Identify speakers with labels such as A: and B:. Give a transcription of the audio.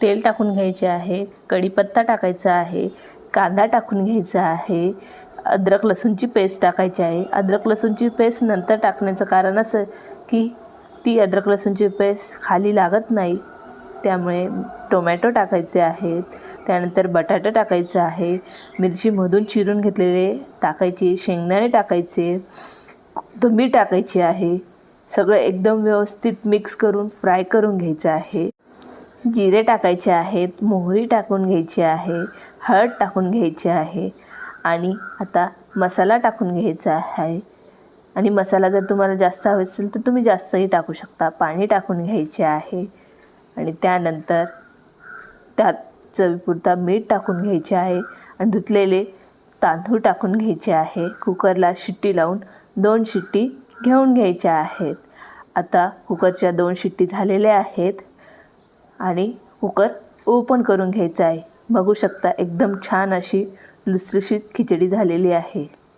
A: तेल टाकून घ्यायचे आहे, कढीपत्ता टाकायचा आहे, कांदा टाकून घ्यायचा आहे, अद्रक लसूणची पेस्ट टाकायची आहे। अद्रक लसूणची पेस्ट नंतर टाकण्याचं कारण असं की ती अद्रक लसूणची पेस्ट खाली लागत नाही, त्यामुळे टोमॅटो टाकायचे आहेत। त्यानंतर बटाटा टाकायचा आहे, मिरची मधून चिरून घेतलेले टाकायची, शेंगदाणे टाकायचे, कोथिंबीर टाकायची आहे। सगळं एकदम व्यवस्थित मिक्स करून फ्राय करून घ्यायचं आहे। जिरे टाकायचे आहेत, मोहरी टाकून घ्यायची आहे, हळद टाकून घ्यायची आहे आणि आता मसाला टाकून घ्यायचा आहे। आणि मसाला जर तुम्हाला जास्त हवा असेल तर तुम्ही जास्तही टाकू शकता। पाणी टाकून घ्यायचे आहे आणि त्यानंतर त्यात चवीपुरता मीठ टाकून घ्यायचे आहे आणि धुतलेले तांदूळ टाकून घ्यायचे आहे। कुकरला शिट्टी लावून 2 शिट्टी घेऊन घ्यायच्या आहेत। आता कुकरच्या 2 शिट्टी झालेल्या आहेत आणि कुकर ओपन करून घ्यायचा आहे। बघू शकता एकदम छान अशी लुसलुशीत खिचडी झालेली आहे।